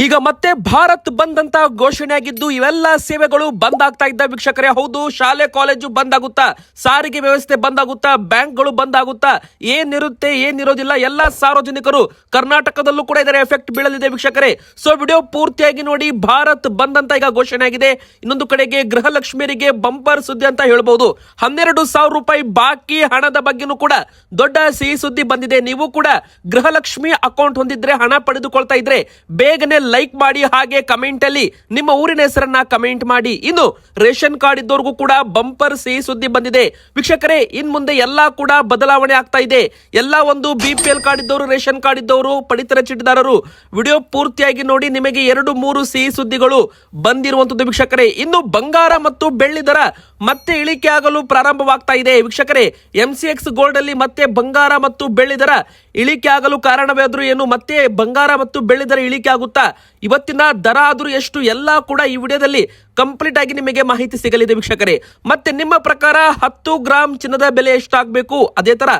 ಈಗ ಮತ್ತೆ ಭಾರತ್ ಬಂದ್ ಅಂತ ಘೋಷಣೆ ಆಗಿದ್ದು ಇವೆಲ್ಲ ಸೇವೆಗಳು ಬಂದ್ ಆಗ್ತಾ ಇದ್ದ ವೀಕ್ಷಕರೇ. ಹೌದು, ಶಾಲೆ ಕಾಲೇಜು ಬಂದ್ ಆಗುತ್ತಾ, ಸಾರಿಗೆ ವ್ಯವಸ್ಥೆ ಬಂದ್ ಆಗುತ್ತಾ, ಬ್ಯಾಂಕ್ಗಳು ಬಂದ್ ಆಗುತ್ತಾ, ಏನಿರುತ್ತೆ ಏನಿರೋದಿಲ್ಲ ಎಲ್ಲ ಸಾರ್ವಜನಿಕರು ಕರ್ನಾಟಕದಲ್ಲೂ ಕೂಡ ಇದರ ಎಫೆಕ್ಟ್ ಬೀಳಲಿದೆ ವೀಕ್ಷಕರೇ. ಸೊ ವಿಡಿಯೋ ಪೂರ್ತಿಯಾಗಿ ನೋಡಿ. ಭಾರತ್ ಬಂದ್ ಅಂತ ಈಗ ಘೋಷಣೆ ಆಗಿದೆ. ಇನ್ನೊಂದು ಕಡೆಗೆ ಗೃಹಲಕ್ಷ್ಮಿಯರಿಗೆ ಬಂಪರ್ ಸುದ್ದಿ ಅಂತ ಹೇಳ್ಬಹುದು. 12,000 ರೂಪಾಯಿ ಬಾಕಿ ಹಣದ ಬಗ್ಗೆನೂ ಕೂಡ ದೊಡ್ಡ ಸಿಹಿ ಸುದ್ದಿ ಬಂದಿದೆ. ನೀವು ಕೂಡ ಗೃಹಲಕ್ಷ್ಮಿ ಅಕೌಂಟ್ ಹೊಂದಿದ್ರೆ, ಹಣ ಪಡೆದುಕೊಳ್ತಾ ಇದ್ರೆ ಬೇಗನೆ ಲೈಕ್ ಮಾಡಿ, ಹಾಗೆ ಕಮೆಂಟ್ ಅಲ್ಲಿ ನಿಮ್ಮ ಊರಿನ ಹೆಸರನ್ನ ಕಮೆಂಟ್ ಮಾಡಿ. ಇನ್ನು ರೇಷನ್ ಕಾರ್ಡ್ ಇದ್ದವ್ರಿಗೂ ಕೂಡ ಬಂಪರ್ ಸಿಹಿ ಸುದ್ದಿ ಬಂದಿದೆ ವೀಕ್ಷಕರೇ. ಇನ್ ಮುಂದೆ ಎಲ್ಲಾ ಕೂಡ ಬದಲಾವಣೆ ಆಗ್ತಾ ಇದೆ. ಎಲ್ಲ ಒಂದು BPL ಕಾರ್ಡ್ ಇದ್ದವರು, ರೇಷನ್ ಕಾರ್ಡ್ ಇದ್ದವರು, ಪಡಿತರ ಚೀಟಿದಾರರು ವಿಡಿಯೋ ಪೂರ್ತಿಯಾಗಿ ನೋಡಿ. ನಿಮಗೆ 2-3 ಸಿಹಿ ಸುದ್ದಿಗಳು ಬಂದಿರುವಂತದ್ದು ವೀಕ್ಷಕರೇ. ಇನ್ನು ಬಂಗಾರ ಮತ್ತು ಬೆಳ್ಳಿ ದರ ಮತ್ತೆ ಇಳಿಕೆ ಆಗಲು ಪ್ರಾರಂಭವಾಗ್ತಾ ಇದೆ ವೀಕ್ಷಕರೇ. MCX ಗೋಲ್ಡ್ ಅಲ್ಲಿ ಮತ್ತೆ ಬಂಗಾರ ಮತ್ತು ಬೆಳ್ಳಿ ದರ ಇಳಿಕೆ ಆಗಲು ಕಾರಣವಾದ್ರು ಏನು, ಮತ್ತೆ ಬಂಗಾರ ಮತ್ತು ಬೆಳ್ಳಿ ದರ ಇಳಿಕೆ ಆಗುತ್ತಾ, ಇವತ್ತಿನ ದರ ಆದ್ರೂ ಎಷ್ಟು, ಎಲ್ಲ ಕೂಡ ಈ ವಿಡಿಯೋದಲ್ಲಿ ಕಂಪ್ಲೀಟ್ ಆಗಿ ನಿಮಗೆ ಮಾಹಿತಿ ಸಿಗಲಿದೆ ವೀಕ್ಷಕರೇ. ಮತ್ತೆ ನಿಮ್ಮ ಪ್ರಕಾರ 10 ಗ್ರಾಂ ಚಿನ್ನದ ಬೆಲೆ ಎಷ್ಟಾಗಬೇಕು, ಅದೇ ತರ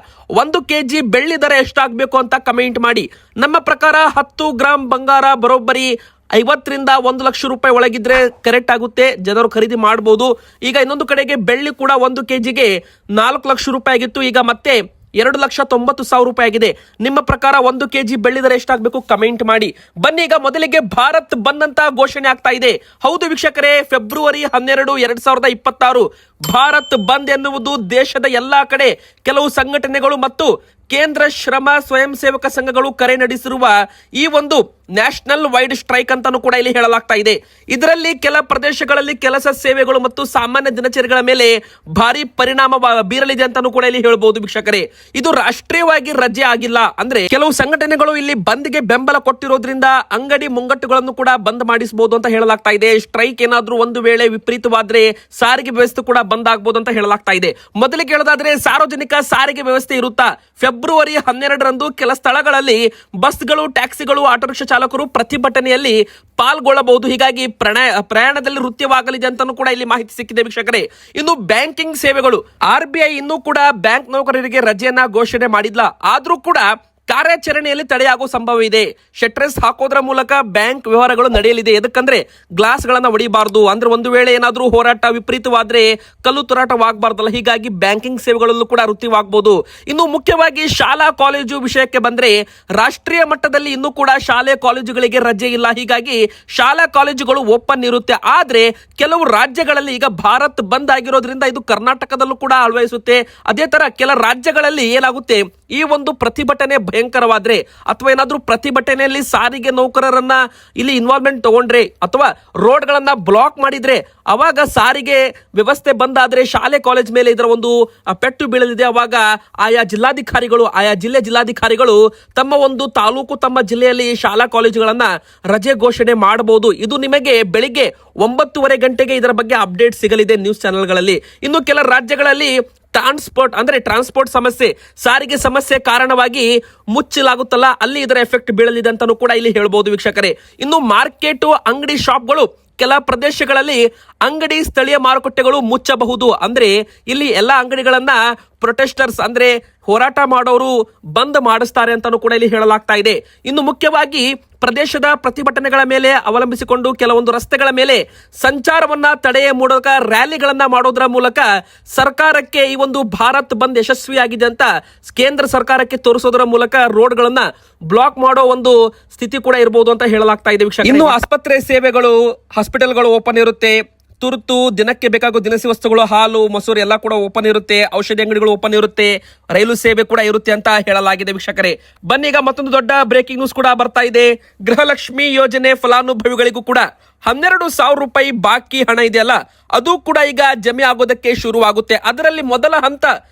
1 kg ಬೆಳ್ಳಿ ದರ ಎಷ್ಟಾಗಬೇಕು ಅಂತ ಕಮೆಂಟ್ ಮಾಡಿ. ನಮ್ಮ ಪ್ರಕಾರ 10 ಗ್ರಾಂ ಬಂಗಾರ ಬರೋಬ್ಬರಿ 50ರಿಂದ 1 ಲಕ್ಷ ರೂಪಾಯಿ ಒಳಗಿದ್ರೆ ಕರೆಕ್ಟ್ ಆಗುತ್ತೆ, ಜನರು ಖರೀದಿ ಮಾಡಬಹುದು. ಈಗ ಇನ್ನೊಂದು ಕಡೆಗೆ ಬೆಳ್ಳಿ ಕೂಡ 1 kgಗೆ 4 ಲಕ್ಷ ರೂಪಾಯಿ ಆಗಿತ್ತು, ಈಗ ಮತ್ತೆ 2,90,000 ರೂಪಾಯಿ ಆಗಿದೆ. ನಿಮ್ಮ ಪ್ರಕಾರ 1 kg ಬೆಳ್ಳಿ ದರ ಎಷ್ಟಾಗಬೇಕು ಕಮೆಂಟ್ ಮಾಡಿ. ಬನ್ನಿ ಈಗ ಮೊದಲಿಗೆ ಭಾರತ್ ಬಂದ್ ಅಂತ ಘೋಷಣೆ ಆಗ್ತಾ ಇದೆ. ಹೌದು ವೀಕ್ಷಕರೇ, ಫೆಬ್ರವರಿ 12, 2026 ಭಾರತ್ ಬಂದ್ ಎನ್ನುವುದು ದೇಶದ ಎಲ್ಲಾ ಕಡೆ ಕೆಲವು ಸಂಘಟನೆಗಳು ಮತ್ತು ಕೇಂದ್ರ ಶ್ರಮ ಸ್ವಯಂ ಸೇವಕ ಸಂಘಗಳು ಕರೆ ನಡೆಸಿರುವ ಈ ಒಂದು ನ್ಯಾಷನಲ್ ವೈಡ್ ಸ್ಟ್ರೈಕ್ ಅಂತಾನೂ ಕೂಡ ಇಲ್ಲಿ ಹೇಳಲಾಗ್ತಾ ಇದೆ. ಇದರಲ್ಲಿ ಕೆಲ ಪ್ರದೇಶಗಳಲ್ಲಿ ಕೆಲಸ ಸೇವೆಗಳು ಮತ್ತು ಸಾಮಾನ್ಯ ದಿನಚರಿಗಳ ಮೇಲೆ ಭಾರಿ ಪರಿಣಾಮ ಬೀರಲಿದೆ ಅಂತಾನೂ ಕೂಡ ಇಲ್ಲಿ ಹೇಳಬಹುದು ವೀಕ್ಷಕರೇ. ಇದು ರಾಷ್ಟ್ರೀಯವಾಗಿ ರಜೆ ಆಗಿಲ್ಲ, ಅಂದ್ರೆ ಕೆಲವು ಸಂಘಟನೆಗಳು ಇಲ್ಲಿ ಬಂದ್ಗೆ ಬೆಂಬಲ ಕೊಟ್ಟಿರೋದ್ರಿಂದ ಅಂಗಡಿ ಮುಂಗಟ್ಟುಗಳನ್ನು ಕೂಡ ಬಂದ್ ಮಾಡಿಸಬಹುದು ಅಂತ ಹೇಳಲಾಗ್ತಾ ಇದೆ. ಸ್ಟ್ರೈಕ್ ಏನಾದ್ರೂ ಒಂದು ವೇಳೆ ವಿಪರೀತವಾದ್ರೆ ಸಾರಿಗೆ ವ್ಯವಸ್ಥೆ ಕೂಡ ಬಂದ್ ಆಗಬಹುದು ಅಂತ ಹೇಳಲಾಗ್ತಾ ಇದೆ. ಮೊದಲಿಗೆ ಹೇಳೋದಾದ್ರೆ ಸಾರ್ವಜನಿಕ ಸಾರಿಗೆ ವ್ಯವಸ್ಥೆ ಇರುತ್ತಾ, ಫೆಬ್ರವರಿ 12ರಂದು ಕೆಲ ಸ್ಥಳಗಳಲ್ಲಿ ಬಸ್ಗಳು, ಟ್ಯಾಕ್ಸಿಗಳು, ಆಟೋ ರಿಕ್ಷಾ ಚಾಲಕರು ಪ್ರತಿಭಟನೆಯಲ್ಲಿ ಪಾಲ್ಗೊಳ್ಳಬಹುದು. ಹೀಗಾಗಿ ಪ್ರಯಾಣದಲ್ಲಿ ವೃತ್ಯವಾಗಲಿದೆ ಅಂತಾನೂ ಕೂಡ ಇಲ್ಲಿ ಮಾಹಿತಿ ಸಿಕ್ಕಿದೆ ವೀಕ್ಷಕರೇ. ಇನ್ನು ಬ್ಯಾಂಕಿಂಗ್ ಸೇವೆಗಳು, RBI ಇನ್ನೂ ಕೂಡ ಬ್ಯಾಂಕ್ ನೌಕರರಿಗೆ ರಜೆಯನ್ನ ಘೋಷಣೆ ಮಾಡಿಲ್ಲ, ಆದ್ರೂ ಕೂಡ ಕಾರ್ಯಾಚರಣೆಯಲ್ಲಿ ತಡೆಯಾಗುವ ಸಂಭವ ಇದೆ. ಶೆಟ್ರೆಸ್ ಹಾಕೋದ್ರ ಮೂಲಕ ಬ್ಯಾಂಕ್ ವ್ಯವಹಾರಗಳು ನಡೆಯಲಿದೆ. ಎದಕ್ಕಂದ್ರೆ ಗ್ಲಾಸ್ ಗಳನ್ನ ಹೊಡಿಬಾರ್ದು, ಅಂದ್ರೆ ಒಂದು ವೇಳೆ ಏನಾದ್ರೂ ಹೋರಾಟ ವಿಪರೀತವಾದ್ರೆ ಕಲ್ಲು ತೂರಾಟವಾಗಬಾರ್ದಲ್ಲ, ಹೀಗಾಗಿ ಬ್ಯಾಂಕಿಂಗ್ ಸೇವೆಗಳಲ್ಲೂ ಕೂಡ ವೃತ್ತಿವಾಗಬಹುದು. ಇನ್ನು ಮುಖ್ಯವಾಗಿ ಶಾಲಾ ಕಾಲೇಜು ವಿಷಯಕ್ಕೆ ಬಂದ್ರೆ ರಾಷ್ಟ್ರೀಯ ಮಟ್ಟದಲ್ಲಿ ಇನ್ನೂ ಕೂಡ ಶಾಲೆ ಕಾಲೇಜುಗಳಿಗೆ ರಜೆ ಇಲ್ಲ, ಹೀಗಾಗಿ ಶಾಲಾ ಕಾಲೇಜುಗಳು ಓಪನ್ ಇರುತ್ತೆ. ಆದ್ರೆ ಕೆಲವು ರಾಜ್ಯಗಳಲ್ಲಿ ಈಗ ಭಾರತ್ ಬಂದ್ ಆಗಿರೋದ್ರಿಂದ ಇದು ಕರ್ನಾಟಕದಲ್ಲೂ ಕೂಡ ಅನ್ವಯಿಸುತ್ತೆ. ಅದೇ ತರ ಕೆಲ ರಾಜ್ಯಗಳಲ್ಲಿ ಏನಾಗುತ್ತೆ, ಈ ಒಂದು ಪ್ರತಿಭಟನೆ ಭಯಂಕರವಾದ್ರೆ ಅಥವಾ ಏನಾದ್ರೂ ಪ್ರತಿಭಟನೆಯಲ್ಲಿ ಸಾರಿಗೆ ನೌಕರರನ್ನ ಇಲ್ಲಿ ಇನ್ವಾಲ್ವ್ಮೆಂಟ್ ತಗೊಂಡ್ರೆ ಅಥವಾ ರೋಡ್ ಗಳನ್ನ ಬ್ಲಾಕ್ ಮಾಡಿದ್ರೆ ಅವಾಗ ಸಾರಿಗೆ ವ್ಯವಸ್ಥೆ ಬಂದಾದ್ರೆ ಶಾಲೆ ಕಾಲೇಜ್ ಮೇಲೆ ಇದರ ಒಂದು ಪೆಟ್ಟು ಬೀಳಲಿದೆ. ಅವಾಗ ಆಯಾ ಜಿಲ್ಲಾಧಿಕಾರಿಗಳು, ಆಯಾ ಜಿಲ್ಲೆ ಜಿಲ್ಲಾಧಿಕಾರಿಗಳು ತಮ್ಮ ಒಂದು ತಾಲೂಕು, ತಮ್ಮ ಜಿಲ್ಲೆಯಲ್ಲಿ ಶಾಲಾ ಕಾಲೇಜುಗಳನ್ನ ರಜೆ ಘೋಷಣೆ ಮಾಡಬಹುದು. ಇದು ನಿಮಗೆ ಬೆಳಿಗ್ಗೆ 9:30 ಗಂಟೆಗೆ ಇದರ ಬಗ್ಗೆ ಅಪ್ಡೇಟ್ ಸಿಗಲಿದೆ ನ್ಯೂಸ್ ಚಾನೆಲ್ಗಳಲ್ಲಿ. ಇನ್ನು ಕೆಲ ರಾಜ್ಯಗಳಲ್ಲಿ ಟ್ರಾನ್ಸ್ಪೋರ್ಟ್ ಸಮಸ್ಯೆ, ಸಾರಿಗೆ ಸಮಸ್ಯೆ ಕಾರಣವಾಗಿ ಮುಚ್ಚಲಾಗುತ್ತಲ್ಲ, ಅಲ್ಲಿ ಇದರ ಎಫೆಕ್ಟ್ ಬೀಳಲಿದೆ ಅಂತಾನೂ ಕೂಡ ಇಲ್ಲಿ ಹೇಳ್ಬೋದು ವೀಕ್ಷಕರೇ. ಇನ್ನು ಮಾರ್ಕೆಟ್, ಅಂಗಡಿ, ಶಾಪ್ಗಳು, ಕೆಲ ಪ್ರದೇಶಗಳಲ್ಲಿ ಅಂಗಡಿ, ಸ್ಥಳೀಯ ಮಾರುಕಟ್ಟೆಗಳು ಮುಚ್ಚಬಹುದು. ಅಂದ್ರೆ ಇಲ್ಲಿ ಎಲ್ಲಾ ಅಂಗಡಿಗಳನ್ನ ಪ್ರೊಟೆಸ್ಟರ್ಸ್ ಅಂದ್ರೆ ಹೋರಾಟ ಮಾಡೋರು ಬಂದ್ ಮಾಡಿಸ್ತಾರೆ ಅಂತಾನೂ ಕೂಡ ಇಲ್ಲಿ ಹೇಳಲಾಗ್ತಾ ಇದೆ. ಇನ್ನು ಮುಖ್ಯವಾಗಿ ಪ್ರದೇಶದ ಪ್ರತಿಭಟನೆಗಳ ಮೇಲೆ ಅವಲಂಬಿಸಿಕೊಂಡು ಕೆಲವೊಂದು ರಸ್ತೆಗಳ ಮೇಲೆ ಸಂಚಾರವನ್ನ ತಡೆಯ ಮೂಲಕ ರ್ಯಾಲಿಗಳನ್ನ ಮಾಡೋದ್ರ ಮೂಲಕ ಸರ್ಕಾರಕ್ಕೆ ಈ ಒಂದು ಭಾರತ್ ಬಂದ್ ಯಶಸ್ವಿಯಾಗಿದೆ ಅಂತ ಕೇಂದ್ರ ಸರ್ಕಾರಕ್ಕೆ ತೋರಿಸೋದ್ರ ಮೂಲಕ ರೋಡ್ ಗಳನ್ನ ಬ್ಲಾಕ್ ಮಾಡೋ ಒಂದು ಸ್ಥಿತಿ ಕೂಡ ಇರಬಹುದು ಅಂತ ಹೇಳಲಾಗ್ತಾ ಇದೆ ವೀಕ್ಷಕರೇ. ಇನ್ನು ಆಸ್ಪತ್ರೆ ಸೇವೆಗಳು, ಹಾಸ್ಪಿಟಲ್ಗಳು ಓಪನ್ ಇರುತ್ತೆ. ತುರ್ತು ದಿನಕ್ಕೆ ಬೇಕಾಗುವ ದಿನಸಿ ವಸ್ತುಗಳು, ಹಾಲು, ಮೊಸರು ಎಲ್ಲ ಕೂಡ ಓಪನ್ ಇರುತ್ತೆ. ಔಷಧಿ ಅಂಗಡಿಗಳು ಓಪನ್ ಇರುತ್ತೆ. ರೈಲು ಸೇವೆ ಕೂಡ ಇರುತ್ತೆ ಅಂತ ಹೇಳಲಾಗಿದೆ ವೀಕ್ಷಕರೇ. ಬನ್ನಿ ಈಗ ಮತ್ತೊಂದು ದೊಡ್ಡ ಬ್ರೇಕಿಂಗ್ ನ್ಯೂಸ್ ಕೂಡ ಬರ್ತಾ ಇದೆ. ಗೃಹಲಕ್ಷ್ಮಿ ಯೋಜನೆ ಫಲಾನುಭವಿಗಳಿಗೂ ಕೂಡ 12,000 ರೂಪಾಯಿ ಬಾಕಿ ಹಣ ಇದೆಯಲ್ಲ, ಅದು ಕೂಡ ಈಗ ಜಮೆ ಆಗೋದಕ್ಕೆ ಶುರುವಾಗುತ್ತೆ. ಅದರಲ್ಲಿ ಮೊದಲ ಹಂತ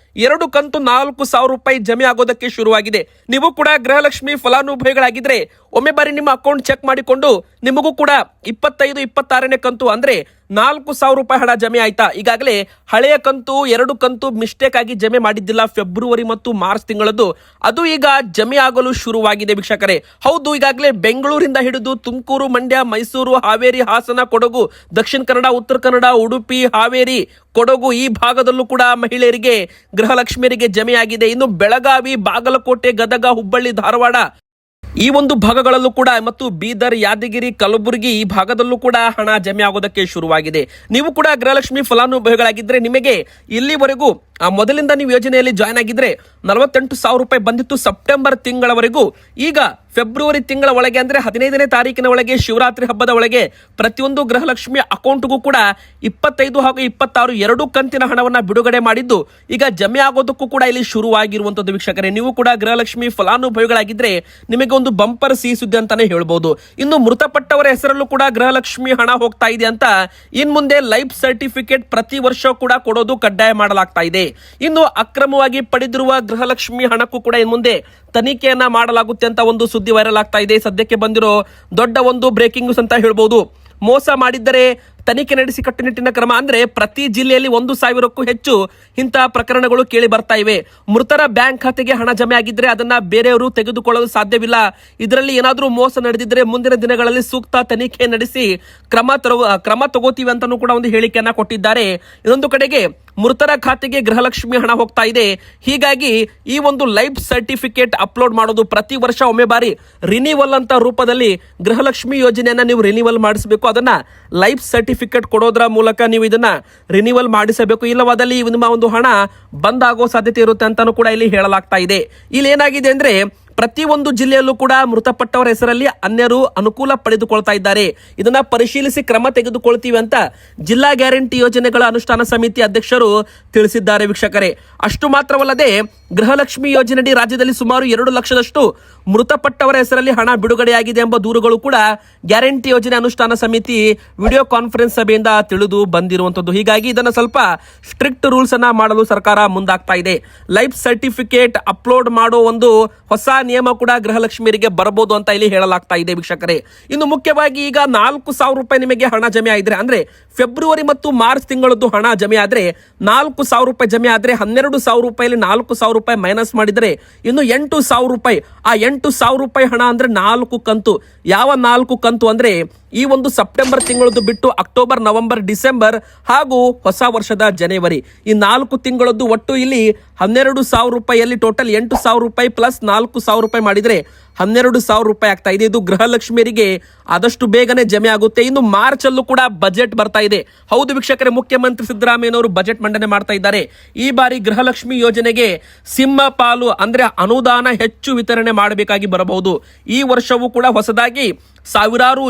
2 ಕಂತು 4,000 ರೂಪಾಯಿ ಜಮೆ ಆಗೋದಕ್ಕೆ ಶುರುವಾಗಿದೆ. ನೀವು ಕೂಡ ಗೃಹಲಕ್ಷ್ಮಿ ಫಲಾನುಭವಿಗಳಾಗಿದ್ರೆ ಒಮ್ಮೆ ಬಾರಿ ನಿಮ್ಮ ಅಕೌಂಟ್ ಚೆಕ್ ಮಾಡಿಕೊಂಡು ನಿಮಗೂ ಕೂಡ 25, 26ನೇ ಕಂತು ಅಂದ್ರೆ 4,000 ರೂಪಾಯಿ ಹಣ ಜಮೆ ಆಯ್ತಾ. ಈಗಾಗಲೇ ಹಳೆಯ ಕಂತು 2 ಕಂತು ಮಿಸ್ಟೇಕ್ ಆಗಿ ಜಮೆ ಮಾಡಿದ್ದಿಲ್ಲ ಫೆಬ್ರವರಿ ಮತ್ತು ಮಾರ್ಚ್ ತಿಂಗಳದ್ದು, ಅದು ಈಗ ಜಮೆ ಆಗಲು ಶುರುವಾಗಿದೆ ವೀಕ್ಷಕರೇ. ಹೌದು, ಈಗಾಗಲೇ ಬೆಂಗಳೂರಿಂದ ಹಿಡಿದು ತುಮಕೂರು, ಮಂಡ್ಯ, ಮೈಸೂರು, ಹಾವೇರಿ, ಹಾಸನ, ಕೊಡಗು, ದಕ್ಷಿಣ ಕನ್ನಡ, ಉತ್ತರ ಕನ್ನಡ, ಉಡುಪಿ, ಹಾವೇರಿ, ಕೊಡಗು ಈ ಭಾಗದಲ್ಲೂ ಕೂಡ ಮಹಿಳೆಯರಿಗೆ, ಗೃಹಲಕ್ಷ್ಮಿಯರಿಗೆ ಜಮೆಯಾಗಿದೆ. ಇನ್ನು ಬೆಳಗಾವಿ, ಬಾಗಲಕೋಟೆ, ಗದಗ, ಹುಬ್ಬಳ್ಳಿ, ಧಾರವಾಡ ಈ ಒಂದು ಭಾಗಗಳಲ್ಲೂ ಕೂಡ ಮತ್ತು ಬೀದರ್, ಯಾದಗಿರಿ, ಕಲಬುರಗಿ ಈ ಭಾಗದಲ್ಲೂ ಕೂಡ ಹಣ ಜಮೆ ಆಗೋದಕ್ಕೆ ಶುರುವಾಗಿದೆ. ನೀವು ಕೂಡ ಗೃಹಲಕ್ಷ್ಮಿ ಫಲಾನುಭವಿಗಳಾಗಿದ್ರೆ ನಿಮಗೆ ಇಲ್ಲಿವರೆಗೂ ಮೊದಲಿಂದ ನೀವು ಯೋಜನೆಯಲ್ಲಿ ಜಾಯ್ನ್ ಆಗಿದ್ರೆ 48,000 ರೂಪಾಯಿ ಬಂದಿತ್ತು ಸೆಪ್ಟೆಂಬರ್ ತಿಂಗಳವರೆಗೂ. ಈಗ ಫೆಬ್ರವರಿ ತಿಂಗಳ ಒಳಗೆ ಅಂದ್ರೆ 15ನೇ ತಾರೀಕಿನ ಒಳಗೆ ಶಿವರಾತ್ರಿ ಹಬ್ಬದ ಒಳಗೆ ಪ್ರತಿಯೊಂದು ಗೃಹಲಕ್ಷ್ಮಿ ಅಕೌಂಟ್ಗೂ ಕೂಡ 25 ಹಾಗೂ 26 ಎರಡೂ ಕಂತಿನ ಹಣವನ್ನ ಬಿಡುಗಡೆ ಮಾಡಿದ್ದು ಈಗ ಜಮೆ ಆಗೋದಕ್ಕೂ ಕೂಡ ಇಲ್ಲಿ ಶುರುವಾಗಿರುವಂತದ್ದು. ವೀಕ್ಷಕರೇ, ನೀವು ಕೂಡ ಗೃಹಲಕ್ಷ್ಮಿ ಫಲಾನುಭವಿಗಳಾಗಿದ್ರೆ ನಿಮಗೆ ಒಂದು ಬಂಪರ್ ಸಿಹಿ ಸುದ್ದಿ ಅಂತಾನೆ ಹೇಳ್ಬೋದು. ಇನ್ನು ಮೃತಪಟ್ಟವರ ಹೆಸರಲ್ಲೂ ಕೂಡ ಗೃಹಲಕ್ಷ್ಮಿ ಹಣ ಹೋಗ್ತಾ ಇದೆ ಅಂತ ಇನ್ ಮುಂದೆ ಲೈಫ್ ಸರ್ಟಿಫಿಕೇಟ್ ಪ್ರತಿ ವರ್ಷ ಕೂಡ ಕೊಡೋದು ಕಡ್ಡಾಯ ಮಾಡಲಾಗ್ತಾ ಇದೆ. ಇನ್ನು ಅಕ್ರಮವಾಗಿ ಪಡೆದಿರುವ ಗೃಹಲಕ್ಷ್ಮಿ ಹಣಕ್ಕೂ ಕೂಡ ಇನ್ ಮುಂದೆ ತನಿಖೆಯನ್ನ ಮಾಡಲಾಗುತ್ತೆ ಅಂತ ಒಂದು ಸುದ್ದಿ ವೈರಲ್ ಆಗ್ತಾ ಇದೆ. ಸದ್ಯಕ್ಕೆ ಬಂದಿರೋ ದೊಡ್ಡ ಒಂದು ಬ್ರೇಕಿಂಗ್ ನ್ಯೂಸ್ ಅಂತ ಹೇಳ್ಬೋದು. ಮೋಸ ಮಾಡಿದ್ದರೆ ತನಿಖೆ ನಡೆಸಿ ಕಟ್ಟುನಿಟ್ಟಿನ ಕ್ರಮ. ಅಂದ್ರೆ ಪ್ರತಿ ಜಿಲ್ಲೆಯಲ್ಲಿ 1,000ಕ್ಕೂ ಹೆಚ್ಚು ಇಂತಹ ಪ್ರಕರಣಗಳು ಕೇಳಿ ಬರ್ತಾ ಇವೆ. ಮೃತರ ಬ್ಯಾಂಕ್ ಖಾತೆಗೆ ಹಣ ಜಮೆ ಆಗಿದ್ರೆ ಅದನ್ನ ಬೇರೆಯವರು ತೆಗೆದುಕೊಳ್ಳಲು ಸಾಧ್ಯವಿಲ್ಲ. ಇದರಲ್ಲಿ ಏನಾದರೂ ಮೋಸ ನಡೆದಿದ್ರೆ ಮುಂದಿನ ದಿನಗಳಲ್ಲಿ ಸೂಕ್ತ ತನಿಖೆ ನಡೆಸಿ ಕ್ರಮ ತಗೋತೀವಿ ಅಂತಾನೂ ಕೂಡ ಒಂದು ಹೇಳಿಕೆಯನ್ನ ಕೊಟ್ಟಿದ್ದಾರೆ. ಇನ್ನೊಂದು ಕಡೆಗೆ ಮೃತರ ಖಾತೆಗೆ ಗೃಹಲಕ್ಷ್ಮಿ ಹಣ ಹೋಗ್ತಾ ಇದೆ. ಹೀಗಾಗಿ ಈ ಒಂದು ಲೈಫ್ ಸರ್ಟಿಫಿಕೇಟ್ ಅಪ್ಲೋಡ್ ಮಾಡೋದು ಪ್ರತಿ ವರ್ಷ ಒಮ್ಮೆ ಬಾರಿ ರಿನಿವಲ್ ಅಂತ ರೂಪದಲ್ಲಿ ಗೃಹಲಕ್ಷ್ಮಿ ಯೋಜನೆಯನ್ನ ನೀವು ರಿನಿವಲ್ ಮಾಡಿಸಬೇಕು. ಅದನ್ನ ಲೈಫ್ ಸರ್ಟಿಫಿಕೇಟ್ ಕೊಡೋದ್ರ ಮೂಲಕ ನೀವು ಇದನ್ನ ರಿನಿವಲ್ ಮಾಡಿಸಬೇಕು. ಇಲ್ಲವಾದಲ್ಲಿ ನಿಮ್ಮ ಒಂದು ಹಣ ಬಂದ್ ಆಗೋ ಸಾಧ್ಯತೆ ಇರುತ್ತೆ ಅಂತಾನೂ ಕೂಡ ಇಲ್ಲಿ ಹೇಳಲಾಗ್ತಾ ಇದೆ. ಇಲ್ಲಿ ಏನಾಗಿದೆ ಅಂದ್ರೆ ಪ್ರತಿ ಒಂದು ಜಿಲ್ಲೆಯಲ್ಲೂ ಕೂಡ ಮೃತಪಟ್ಟವರ ಹೆಸರಲ್ಲಿ ಅನ್ಯರು ಅನುಕೂಲ ಪಡೆದುಕೊಳ್ತಾ ಇದ್ದಾರೆ. ಇದನ್ನ ಪರಿಶೀಲಿಸಿ ಕ್ರಮ ತೆಗೆದುಕೊಳ್ತೀವಿ ಅಂತ ಜಿಲ್ಲಾ ಗ್ಯಾರಂಟಿ ಯೋಜನೆಗಳ ಅನುಷ್ಠಾನ ಸಮಿತಿ ಅಧ್ಯಕ್ಷರು ತಿಳಿಸಿದ್ದಾರೆ. ವೀಕ್ಷಕರೇ, ಅಷ್ಟು ಮಾತ್ರವಲ್ಲದೆ ಗೃಹಲಕ್ಷ್ಮಿ ಯೋಜನೆಯಡಿ ರಾಜ್ಯದಲ್ಲಿ ಸುಮಾರು 2 ಲಕ್ಷದಷ್ಟು ಮೃತಪಟ್ಟವರ ಹೆಸರಲ್ಲಿ ಹಣ ಬಿಡುಗಡೆಯಾಗಿದೆ ಎಂಬ ದೂರುಗಳು ಕೂಡ ಗ್ಯಾರಂಟಿ ಯೋಜನೆ ಅನುಷ್ಠಾನ ಸಮಿತಿ ವಿಡಿಯೋ ಕಾನ್ಫರೆನ್ಸ್ ಸಭೆಯಿಂದ ತಿಳಿದು ಬಂದಿರುವಂತದ್ದು. ಹೀಗಾಗಿ ಇದನ್ನ ಸ್ವಲ್ಪ ಸ್ಟ್ರಿಕ್ಟ್ ರೂಲ್ಸ್ ಅನ್ನ ಮಾಡಲು ಸರ್ಕಾರ ಮುಂದಾಗ್ತಾ ಇದೆ. ಲೈಫ್ ಸರ್ಟಿಫಿಕೇಟ್ ಅಪ್ಲೋಡ್ ಮಾಡೋ ಒಂದು ಹೊಸ ನಿಯಮ ಕೂಡ ಗೃಹಲಕ್ಷ್ಮಿಯರಿಗೆ ಬರಬಹುದು ಅಂತ ಇಲ್ಲಿ ಹೇಳಲಾಗ್ತಾ ಇದೆ. ವೀಕ್ಷಕರೇ, ಇನ್ನು ಮುಖ್ಯವಾಗಿ ಈಗ 4,000 ರೂಪಾಯಿ ನಿಮಗೆ ಹಣ ಜಮೆ ಆದ್ರೆ, ಅಂದ್ರೆ ಫೆಬ್ರವರಿ ಮತ್ತು ಮಾರ್ಚ್ ತಿಂಗಳದ್ದು ಹಣ ಜಮೆ ಆದ್ರೆ 4,000 ರೂಪಾಯಿ ಜಮೆ ಆದ್ರೆ 12,000 ರೂಪಾಯಿಲಿ 4,000 ರೂಪಾಯಿ ಮೈನಸ್ ಮಾಡಿದ್ರೆ ಇನ್ನು 8,000 ರೂಪಾಯಿ. ಆ 8,000 ರೂಪಾಯಿ ಹಣ ಅಂದ್ರೆ 4 ಕಂತು. ಯಾವ 4 ಕಂತು ಅಂದ್ರೆ ಈ ಒಂದು ಸೆಪ್ಟೆಂಬರ್ ತಿಂಗಳದ್ದು ಬಿಟ್ಟು ಅಕ್ಟೋಬರ್, ನವೆಂಬರ್, ಡಿಸೆಂಬರ್ ಹಾಗೂ ಹೊಸ ವರ್ಷದ ಜನವರಿ ಈ 4 ತಿಂಗಳದ್ದು ಒಟ್ಟು ಇಲ್ಲಿ 12,000 ರೂಪಾಯಿಯಲ್ಲಿ ಟೋಟಲ್ 8,000 ರೂಪಾಯಿ ಪ್ಲಸ್ 4,000 ರೂಪಾಯಿ ಮಾಡಿದ್ರೆ 12,000 ರೂಪಾಯಿ ಆಗ್ತಾ ಇದೆ. ಇದು ಗೃಹಲಕ್ಷ್ಮಿಯರಿಗೆ ಆದಷ್ಟು ಬೇಗನೆ ಜಮೆ ಆಗುತ್ತೆ. ಇನ್ನು ಮಾರ್ಚ್ ಅಲ್ಲೂ ಕೂಡ ಬಜೆಟ್ ಬರ್ತಾ ಇದೆ. ಹೌದು ವೀಕ್ಷಕರೇ, ಮುಖ್ಯಮಂತ್ರಿ ಸಿದ್ದರಾಮಯ್ಯನವರು ಬಜೆಟ್ ಮಂಡನೆ ಮಾಡ್ತಾ ಇದ್ದಾರೆ. ಈ ಬಾರಿ ಗೃಹಲಕ್ಷ್ಮಿ ಯೋಜನೆಗೆ ಸಿಂಹ ಪಾಲು ಅಂದ್ರೆ ಅನುದಾನ ಹೆಚ್ಚು ವಿತರಣೆ ಮಾಡಬೇಕಾಗಿ ಬರಬಹುದು. ಈ ವರ್ಷವೂ ಕೂಡ ಹೊಸದಾಗಿ ಸಾವಿರಾರು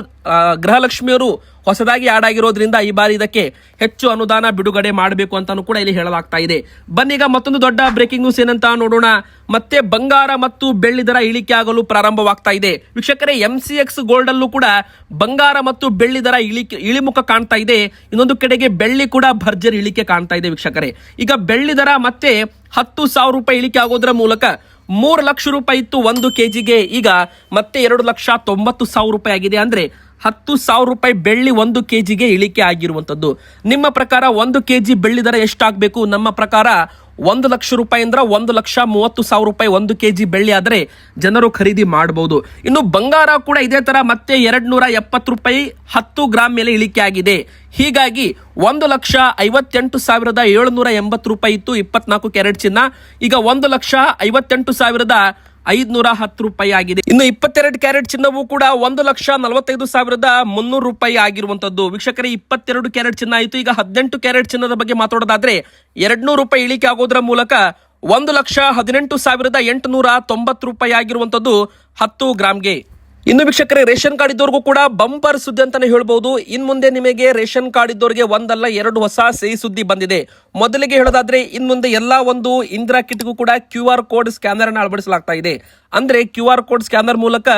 ಗೃಹಲಕ್ಷ್ಮಿಯರು ಹೊಸದಾಗಿ ಆಡ್ ಆಗಿರೋದ್ರಿಂದ ಈ ಬಾರಿ ಇದಕ್ಕೆ ಹೆಚ್ಚು ಅನುದಾನ ಬಿಡುಗಡೆ ಮಾಡಬೇಕು ಅಂತಾನು ಕೂಡ ಇಲ್ಲಿ ಹೇಳಲಾಗ್ತಾ ಇದೆ. ಬನ್ನೀಗ ಮತ್ತೊಂದು ದೊಡ್ಡ ಬ್ರೇಕಿಂಗ್ ನ್ಯೂಸ್ ಏನಂತ ನೋಡೋಣ. ಮತ್ತೆ ಬಂಗಾರ ಮತ್ತು ಬೆಳ್ಳಿ ದರ ಇಳಿಕೆ ಆಗಲು ಪ್ರಾರಂಭವಾಗ್ತಾ ಇದೆ. ವೀಕ್ಷಕರೇ, MCX ಗೋಲ್ಡ್ ಅಲ್ಲೂ ಕೂಡ ಬಂಗಾರ ಮತ್ತು ಬೆಳ್ಳಿ ದರ ಇಳಿಮುಖ ಕಾಣ್ತಾ ಇದೆ. ಇನ್ನೊಂದು ಕಡೆಗೆ ಬೆಳ್ಳಿ ಕೂಡ ಭರ್ಜರಿ ಇಳಿಕೆ ಕಾಣ್ತಾ ಇದೆ. ವೀಕ್ಷಕರೇ, ಈಗ ಬೆಳ್ಳಿ ದರ ಮತ್ತೆ 10,000 ರೂಪಾಯಿ ಇಳಿಕೆ ಆಗೋದ್ರ ಮೂಲಕ 3 ಲಕ್ಷ ರೂಪಾಯಿ ಇತ್ತು 1 ಕೆಜಿಗೆ, ಈಗ ಮತ್ತೆ 2,90,000 ರೂಪಾಯಿ ಆಗಿದೆ. ಅಂದ್ರೆ 10,000 ರೂಪಾಯಿ ಬೆಳ್ಳಿ 1 ಕೆಜಿಗೆ ಇಳಿಕೆ ಆಗಿರುವಂತದ್ದು. ನಿಮ್ಮ ಪ್ರಕಾರ 1 ಕೆಜಿ ಬೆಳ್ಳಿ ದರ ಎಷ್ಟಾಗಬೇಕು? ನಮ್ಮ ಪ್ರಕಾರ 1 ಲಕ್ಷ ರೂಪಾಯಿ ಅಂದ್ರೆ 1,30,000 ರೂಪಾಯಿ 1 ಕೆಜಿ ಬೆಳ್ಳಿ ಆದ್ರೆ ಜನರು ಖರೀದಿ ಮಾಡಬಹುದು. ಇನ್ನು ಬಂಗಾರ ಕೂಡ ಇದೇ ತರ ಮತ್ತೆ 270 ರೂಪಾಯಿ 10 ಗ್ರಾಮ್ ಮೇಲೆ ಇಳಿಕೆ ಆಗಿದೆ. ಹೀಗಾಗಿ 1,58,780 ರೂಪಾಯಿ ಇತ್ತು 24 ಕ್ಯಾರೆಟ್ ಚಿನ್ನ, ಈಗ 1,58,510 ರೂಪಾಯಿ ಆಗಿದೆ. ಇನ್ನು 22 ಕ್ಯಾರೆಟ್ ಚಿನ್ನವು ಕೂಡ 1,45,300 ರೂಪಾಯಿ ಆಗಿರುವಂತದ್ದು. ವೀಕ್ಷಕರೇ, 22 ಕ್ಯಾರೆಟ್ ಚಿನ್ನ ಆಯಿತು. ಈಗ 18 ಕ್ಯಾರೆಟ್ ಚಿನ್ನದ ಬಗ್ಗೆ ಮಾತಾಡೋದಾದ್ರೆ 200 ರೂಪಾಯಿ ಇಳಿಕೆ ಆಗೋದ್ರ ಮೂಲಕ 1,18,890 ರೂಪಾಯಿ ಆಗಿರುವಂತದ್ದು 10 ಗ್ರಾಮ್ಗೆ. ಇನ್ನು ವೀಕ್ಷಕರೇ, ರೇಷನ್ ಕಾರ್ಡ್ ಇದ್ದವ್ರಿಗೂ ಕೂಡ ಬಂಪರ್ ಸುದ್ದಿ ಅಂತಾನೆ ಹೇಳ್ಬಹುದು. ಇನ್ ಮುಂದೆ ನಿಮಗೆ ರೇಷನ್ ಕಾರ್ಡ್ ಇದ್ದವರಿಗೆ ಒಂದಲ್ಲ 2 ಹೊಸ ಸಿಹಿ ಸುದ್ದಿ ಬಂದಿದೆ. ಮೊದಲಿಗೆ ಹೇಳೋದಾದ್ರೆ ಇನ್ ಮುಂದೆ ಎಲ್ಲಾ ಒಂದು ಇಂದಿರಾ ಕಿಟ್ಗೂ ಕೂಡ QR ಕೋಡ್ ಸ್ಕ್ಯಾನರ್ ಅನ್ನು ಅಳವಡಿಸಲಾಗ್ತಾ ಇದೆ. ಅಂದ್ರೆ QR ಕೋಡ್ ಸ್ಕ್ಯಾನರ್ ಮೂಲಕ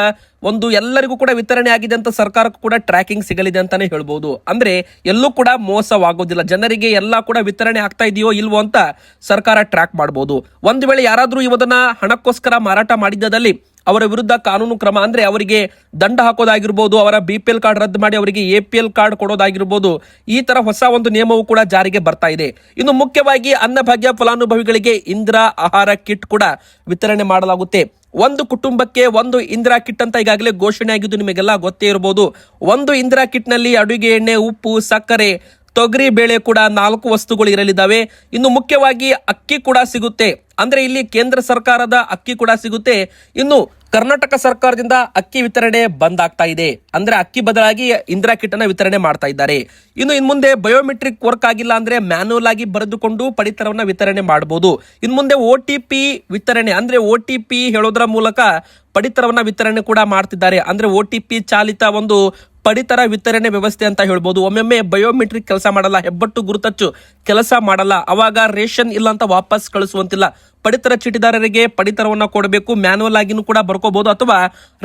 ಒಂದು ಎಲ್ಲರಿಗೂ ಕೂಡ ವಿತರಣೆ ಆಗಿದೆ ಅಂತ ಸರ್ಕಾರಕ್ಕೂ ಕೂಡ ಟ್ರ್ಯಾಕಿಂಗ್ ಸಿಗಲಿದೆ ಅಂತಾನೆ ಹೇಳ್ಬಹುದು. ಅಂದ್ರೆ ಎಲ್ಲೂ ಕೂಡ ಮೋಸವಾಗೋದಿಲ್ಲ. ಜನರಿಗೆ ಎಲ್ಲಾ ಕೂಡ ವಿತರಣೆ ಆಗ್ತಾ ಇದೆಯೋ ಇಲ್ವೋ ಅಂತ ಸರ್ಕಾರ ಟ್ರ್ಯಾಕ್ ಮಾಡಬಹುದು. ಒಂದು ವೇಳೆ ಯಾರಾದ್ರೂ ಇವದನ್ನ ಹಣಕ್ಕೋಸ್ಕರ ಮಾರಾಟ ಮಾಡಿದ್ದಲ್ಲಿ ಅವರ ವಿರುದ್ಧ ಕಾನೂನು ಕ್ರಮ, ಅಂದ್ರೆ ಅವರಿಗೆ ದಂಡ ಹಾಕೋದಾಗಿರ್ಬೋದು, ಅವರ BPL ಕಾರ್ಡ್ ರದ್ದು ಮಾಡಿ ಅವರಿಗೆ APL ಕಾರ್ಡ್ ಕೊಡೋದಾಗಿರ್ಬೋದು. ಈ ತರ ಹೊಸ ಒಂದು ನಿಯಮವು ಕೂಡ ಜಾರಿಗೆ ಬರ್ತಾ ಇದೆ. ಇನ್ನು ಮುಖ್ಯವಾಗಿ ಅನ್ನಭಾಗ್ಯ ಫಲಾನುಭವಿಗಳಿಗೆ ಇಂದಿರಾ ಆಹಾರ ಕಿಟ್ ಕೂಡ ವಿತರಣೆ ಮಾಡಲಾಗುತ್ತೆ. ಒಂದು ಕುಟುಂಬಕ್ಕೆ 1 ಇಂದಿರಾ ಕಿಟ್ ಅಂತ ಈಗಾಗಲೇ ಘೋಷಣೆ ಆಗಿದ್ದು ನಿಮಗೆಲ್ಲ ಗೊತ್ತೇ ಇರಬಹುದು. 1 ಇಂದಿರಾ ಕಿಟ್ ನಲ್ಲಿ ಅಡುಗೆ ಎಣ್ಣೆ, ಉಪ್ಪು, ಸಕ್ಕರೆ, ತೊಗರಿ ಬೇಳೆ ಕೂಡ 4 ವಸ್ತುಗಳು ಇರಲಿದ್ದಾವೆ. ಇನ್ನು ಮುಖ್ಯವಾಗಿ ಅಕ್ಕಿ ಕೂಡ ಸಿಗುತ್ತೆ. ಅಂದ್ರೆ ಇಲ್ಲಿ ಕೇಂದ್ರ ಸರ್ಕಾರದ ಅಕ್ಕಿ ಕೂಡ ಸಿಗುತ್ತೆ. ಇನ್ನು ಕರ್ನಾಟಕ ಸರ್ಕಾರದಿಂದ ಅಕ್ಕಿ ವಿತರಣೆ ಬಂದ್ ಆಗ್ತಾ ಇದೆ. ಅಂದ್ರೆ ಅಕ್ಕಿ ಬದಲಾಗಿ ಇಂದಿರಾ ಕಿಟ್ನ ವಿತರಣೆ ಮಾಡ್ತಾ ಇದ್ದಾರೆ. ಇನ್ನು ಮುಂದೆ ಬಯೋಮೆಟ್ರಿಕ್ ವರ್ಕ್ ಆಗಿಲ್ಲ ಅಂದ್ರೆ ಮ್ಯಾನ್ಯುವಲ್ ಆಗಿ ಬರೆದುಕೊಂಡು ಪಡಿತರವನ್ನ ವಿತರಣೆ ಮಾಡಬಹುದು. ಇನ್ನು ಮುಂದೆ OTP ವಿತರಣೆ ಅಂದ್ರೆ OTP ಹೇಳೋದ್ರ ಮೂಲಕ ಪಡಿತರವನ್ನ ವಿತರಣೆ ಕೂಡ ಮಾಡ್ತಿದ್ದಾರೆ. ಅಂದ್ರೆ OTP ಚಾಲಿತ ಒಂದು ಪಡಿತರ ವಿತರಣೆ ವ್ಯವಸ್ಥೆ ಅಂತ ಹೇಳ್ಬೋದು. ಒಮ್ಮೊಮ್ಮೆ ಬಯೋಮೆಟ್ರಿಕ್ ಕೆಲಸ ಮಾಡಲ್ಲ, ಹೆಬ್ಬಟ್ಟು ಗುರುತಚ್ಚು ಕೆಲಸ ಮಾಡಲ್ಲ, ಅವಾಗ ರೇಷನ್ ಇಲ್ಲ ಅಂತ ವಾಪಸ್ ಕಳಿಸುವಂತಿಲ್ಲ. ಪಡಿತರ ಚೀಟಿದಾರರಿಗೆ ಪಡಿತರವನ್ನ ಕೊಡಬೇಕು. ಮ್ಯಾನ್ಯುವಲ್ ಆಗಿನೂ ಕೂಡ ಬರ್ಕೋಬಹುದು, ಅಥವಾ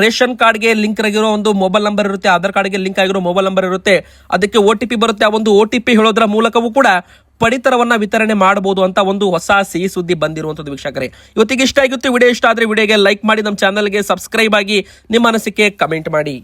ರೇಷನ್ ಕಾರ್ಡ್ಗೆ ಲಿಂಕ್ ಆಗಿರೋ ಒಂದು ಮೊಬೈಲ್ ನಂಬರ್ ಇರುತ್ತೆ, ಆಧಾರ್ ಕಾರ್ಡ್ಗೆ ಲಿಂಕ್ ಆಗಿರೋ ಮೊಬೈಲ್ ನಂಬರ್ ಇರುತ್ತೆ, ಅದಕ್ಕೆ OTP ಬರುತ್ತೆ. ಆ ಒಂದು OTP ಹೇಳೋದ್ರ ಮೂಲಕವೂ ಕೂಡ ಪಡಿತರವನ್ನ ವಿತರಣೆ ಮಾಡಬಹುದು ಅಂತ ಒಂದು ಹೊಸ ಸಿಹಿ ಸುದ್ದಿ ಬಂದಿರುವಂತದ್ದು. ವೀಕ್ಷಕರೇ, ಇವತ್ತಿಗೆ ಇಷ್ಟ ಆಗಿತ್ತು. ವಿಡಿಯೋ ಇಷ್ಟ ಆದ್ರೆ ವಿಡಿಯೋಗೆ ಲೈಕ್ ಮಾಡಿ, ನಮ್ಮ ಚಾನಲ್ಗೆ ಸಬ್ಸ್ಕ್ರೈಬ್ ಆಗಿ, ನಿಮ್ಮ ಅನಿಸಿಕೆ ಕಮೆಂಟ್ ಮಾಡಿ.